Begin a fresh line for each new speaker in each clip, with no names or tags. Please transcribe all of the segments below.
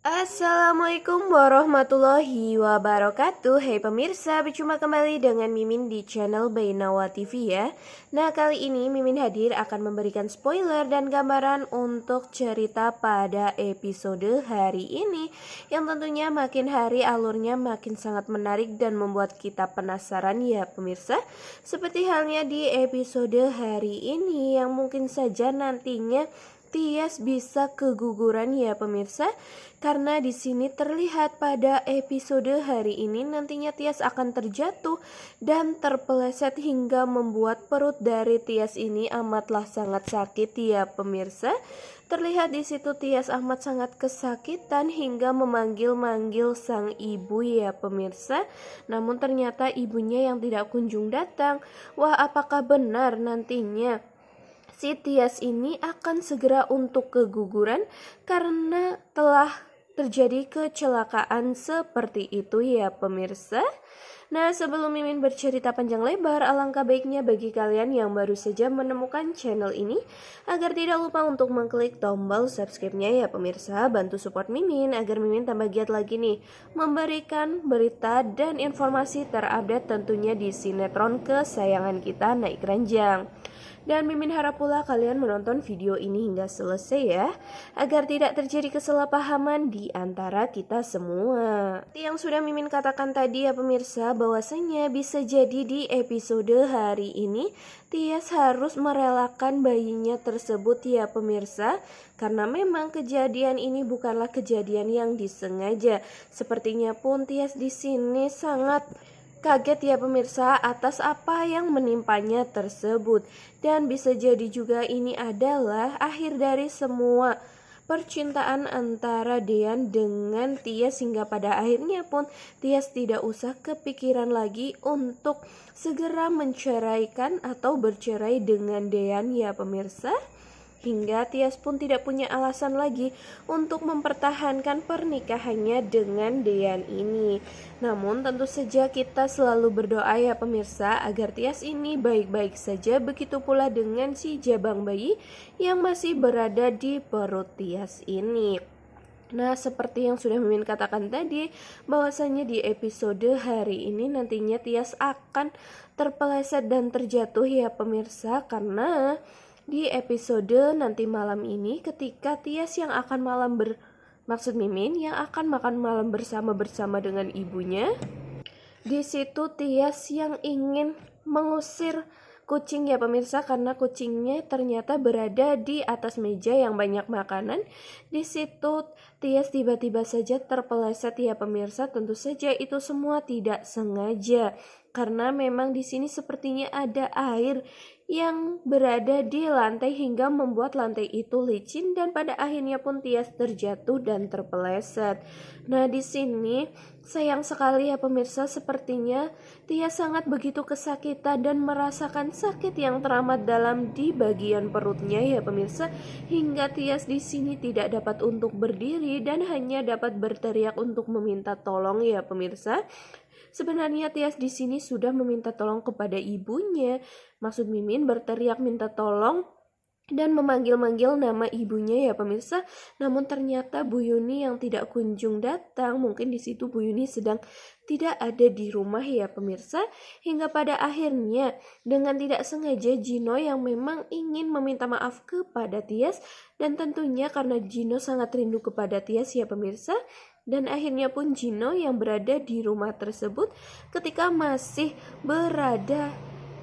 Assalamualaikum warahmatullahi wabarakatuh. Hai pemirsa, berjumpa kembali dengan Mimin di channel Bainawa TV ya. Nah, kali ini Mimin hadir akan memberikan spoiler dan gambaran untuk cerita pada episode hari ini, yang tentunya makin hari alurnya makin sangat menarik dan membuat kita penasaran ya pemirsa. Seperti halnya di episode hari ini yang mungkin saja nantinya Tias bisa keguguran ya pemirsa, karena di sini terlihat pada episode hari ini nantinya Tias akan terjatuh dan terpeleset hingga membuat perut dari Tias ini amatlah sangat sakit ya pemirsa. Terlihat di situ Tias amat sangat kesakitan hingga memanggil-manggil sang ibu ya pemirsa. Namun ternyata ibunya yang tidak kunjung datang. Wah, apakah benar nantinya si Tias ini akan segera untuk keguguran karena telah terjadi kecelakaan seperti itu ya pemirsa. Nah, sebelum Mimin bercerita panjang lebar, alangkah baiknya bagi kalian yang baru saja menemukan channel ini agar tidak lupa untuk mengklik tombol subscribe-nya ya pemirsa. Bantu support Mimin agar Mimin tambah giat lagi nih memberikan berita dan informasi terupdate tentunya di sinetron kesayangan kita Naik Ranjang. Dan Mimin harap pula kalian menonton video ini hingga selesai ya, agar tidak terjadi kesalahpahaman di antara kita semua. Yang sudah Mimin katakan tadi ya pemirsa, bahwasanya bisa jadi di episode hari ini Tias harus merelakan bayinya tersebut ya pemirsa, karena memang kejadian ini bukanlah kejadian yang disengaja. Sepertinya pun Tias di sini sangat kaget ya pemirsa atas apa yang menimpanya tersebut. Dan bisa jadi juga ini adalah akhir dari semua percintaan antara Dean dengan Tias, hingga pada akhirnya pun Tias tidak usah kepikiran lagi untuk segera menceraikan atau bercerai dengan Dean ya pemirsa. Hingga Tias pun tidak punya alasan lagi untuk mempertahankan pernikahannya dengan Dean ini. Namun tentu saja kita selalu berdoa ya pemirsa agar Tias ini baik-baik saja. Begitu pula dengan si jabang bayi yang masih berada di perut Tias ini. Nah, seperti yang sudah Mimin katakan tadi, bahwasanya di episode hari ini nantinya Tias akan terpeleset dan terjatuh ya pemirsa, karena di episode nanti malam ini ketika Tias yang akan maksud Mimin yang akan makan malam bersama dengan ibunya, di situ Tias yang ingin mengusir kucing ya pemirsa, karena kucingnya ternyata berada di atas meja yang banyak makanan. Di situ Tias tiba-tiba saja terpeleset ya pemirsa. Tentu saja itu semua tidak sengaja, karena memang di sini sepertinya ada air yang berada di lantai hingga membuat lantai itu licin, dan pada akhirnya pun Tias terjatuh dan terpeleset. Nah, di sini sayang sekali ya pemirsa, sepertinya Tias sangat begitu kesakitan dan merasakan sakit yang teramat dalam di bagian perutnya ya pemirsa, hingga Tias di sini tidak dapat untuk berdiri dan hanya dapat berteriak untuk meminta tolong ya pemirsa. Sebenarnya Tias di sini sudah meminta tolong kepada ibunya. Maksud Mimin berteriak minta tolong dan memanggil-manggil nama ibunya ya pemirsa. Namun ternyata Bu Yuni yang tidak kunjung datang. Mungkin di situ Bu Yuni sedang tidak ada di rumah ya pemirsa. Hingga pada akhirnya dengan tidak sengaja Gino yang memang ingin meminta maaf kepada Tias, dan tentunya karena Gino sangat rindu kepada Tias ya pemirsa. Dan akhirnya pun Gino yang berada di rumah tersebut ketika masih berada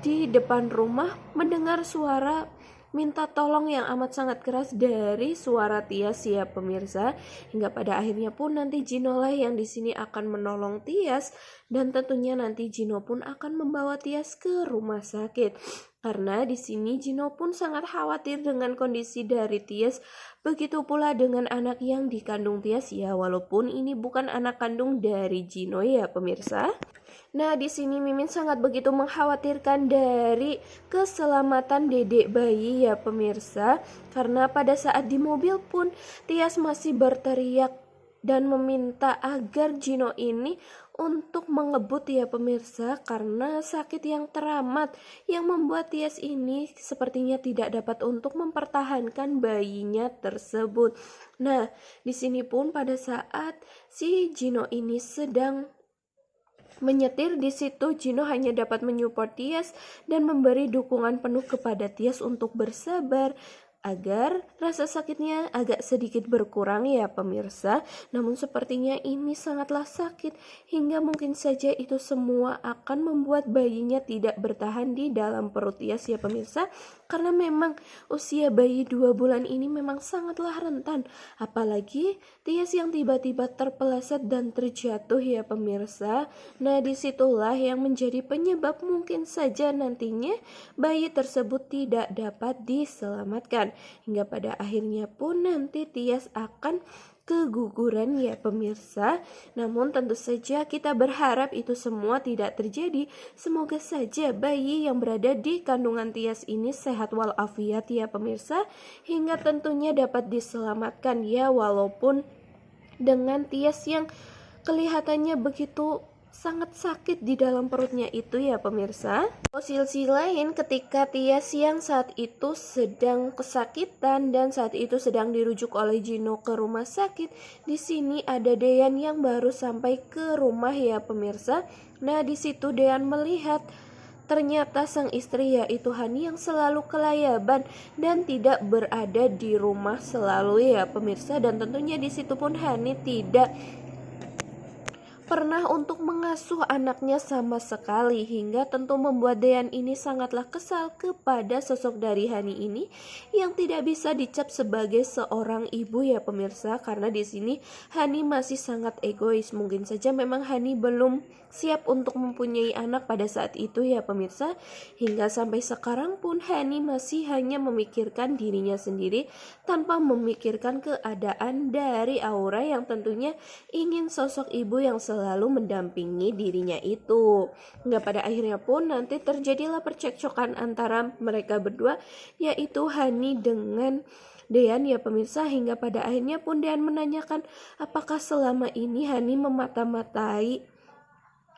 di depan rumah mendengar suara minta tolong yang amat sangat keras dari suara Tias ya pemirsa. Hingga pada akhirnya pun nanti Gino lah yang di sini akan menolong Tias, dan tentunya nanti Gino pun akan membawa Tias ke rumah sakit. Karena di sini Gino pun sangat khawatir dengan kondisi dari Tias. Begitu pula dengan anak yang dikandung Tias ya, walaupun ini bukan anak kandung dari Gino ya pemirsa. Nah, di sini Mimin sangat begitu mengkhawatirkan dari keselamatan dedek bayi ya pemirsa, karena pada saat di mobil pun Tias masih berteriak dan meminta agar Gino ini untuk mengebut ya pemirsa, karena sakit yang teramat yang membuat Tias ini sepertinya tidak dapat untuk mempertahankan bayinya tersebut. Nah, di sini pun pada saat si Gino ini sedang menyetir, di situ Gino hanya dapat menyupport Tias dan memberi dukungan penuh kepada Tias untuk bersabar agar rasa sakitnya agak sedikit berkurang ya pemirsa. Namun sepertinya ini sangatlah sakit hingga mungkin saja itu semua akan membuat bayinya tidak bertahan di dalam perut Tias ya pemirsa. Karena memang usia bayi 2 bulan ini memang sangatlah rentan. Apalagi Tias yang tiba-tiba terpeleset dan terjatuh ya pemirsa. Nah disitulah yang menjadi penyebab mungkin saja nantinya bayi tersebut tidak dapat diselamatkan. Hingga pada akhirnya pun nanti Tias akan keguguran ya pemirsa. Namun tentu saja kita berharap itu semua tidak terjadi. Semoga saja bayi yang berada di kandungan Tias ini sehat walafiat ya pemirsa, hingga tentunya dapat diselamatkan ya, walaupun dengan Tias yang kelihatannya begitu sangat sakit di dalam perutnya itu ya pemirsa. Posisi lain ketika Tias yang saat itu sedang kesakitan dan saat itu sedang dirujuk oleh Gino ke rumah sakit, di sini ada Dean yang baru sampai ke rumah ya pemirsa. Nah di situ Dean melihat ternyata sang istri yaitu Hani yang selalu kelayaban dan tidak berada di rumah selalu ya pemirsa. Dan tentunya di situ pun Hani tidak pernah untuk mengasuh anaknya sama sekali, hingga tentu membuat Dean ini sangatlah kesal kepada sosok dari Hani ini yang tidak bisa dicap sebagai seorang ibu ya pemirsa. Karena di sini Hani masih sangat egois. Mungkin saja memang Hani belum siap untuk mempunyai anak pada saat itu ya pemirsa. Hingga sampai sekarang pun Hani masih hanya memikirkan dirinya sendiri tanpa memikirkan keadaan dari Aura yang tentunya ingin sosok ibu yang selalu mendampingi dirinya itu. Hingga pada akhirnya pun nanti terjadilah percekcokan antara mereka berdua, yaitu Hani dengan Dean ya pemirsa. Hingga pada akhirnya pun Dean menanyakan apakah selama ini Hani memata-matai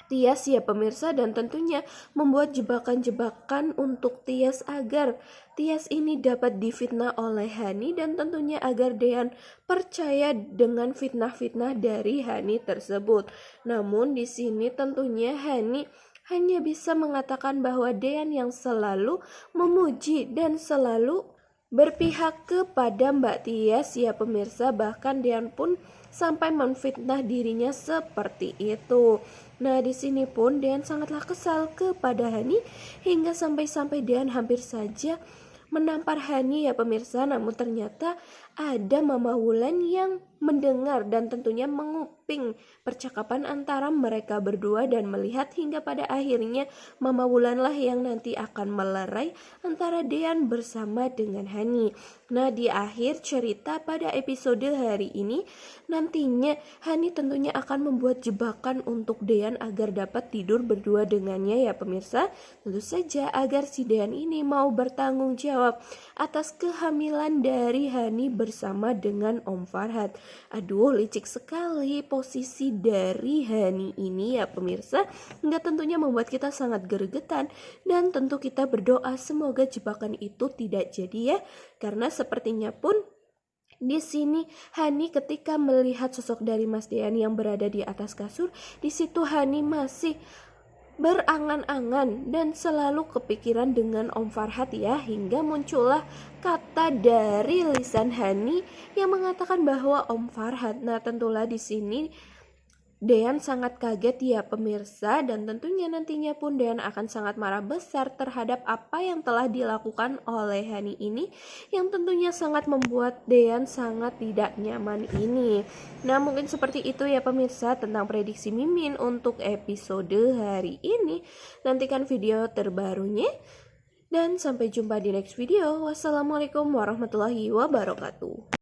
Tias ya pemirsa, dan tentunya membuat jebakan-jebakan untuk Tias agar Tias ini dapat difitnah oleh Hani, dan tentunya agar Dean percaya dengan fitnah-fitnah dari Hani tersebut. Namun di sini tentunya Hani hanya bisa mengatakan bahwa Dean yang selalu memuji dan selalu berpihak kepada Mbak Tias ya pemirsa. Bahkan Dean pun sampai menfitnah dirinya seperti itu. Nah di sini pun Dean sangatlah kesal kepada Hani hingga sampai-sampai Dean hampir saja menampar Hani ya pemirsa. Namun ternyata ada Mama Wulan yang mendengar dan tentunya menguping percakapan antara mereka berdua dan melihat, hingga pada akhirnya Mama Wulan lah yang nanti akan melerai antara Dean bersama dengan Hani. Nah di akhir cerita pada episode hari ini nantinya Hani tentunya akan membuat jebakan untuk Dean agar dapat tidur berdua dengannya ya pemirsa. Tentu saja agar si Dean ini mau bertanggung jawab atas kehamilan dari Hani bersama dengan Om Farhad. Aduh licik sekali posisi dari Hani ini ya pemirsa, hingga tentunya membuat kita sangat gregetan. Dan tentu kita berdoa semoga jebakan itu tidak jadi ya, karena sepertinya pun di sini Hani ketika melihat sosok dari Mas Dean yang berada di atas kasur, di situ Hani masih berangan-angan dan selalu kepikiran dengan Om Farhad ya, hingga muncullah kata dari lisan Hani yang mengatakan bahwa Om Farhad. Nah tentulah di sini Dean sangat kaget ya pemirsa, dan tentunya nantinya pun Dean akan sangat marah besar terhadap apa yang telah dilakukan oleh Hani ini, yang tentunya sangat membuat Dean sangat tidak nyaman ini. Nah mungkin seperti itu ya pemirsa tentang prediksi Mimin untuk episode hari ini. Nantikan video terbarunya dan sampai jumpa di next video. Wassalamualaikum warahmatullahi wabarakatuh.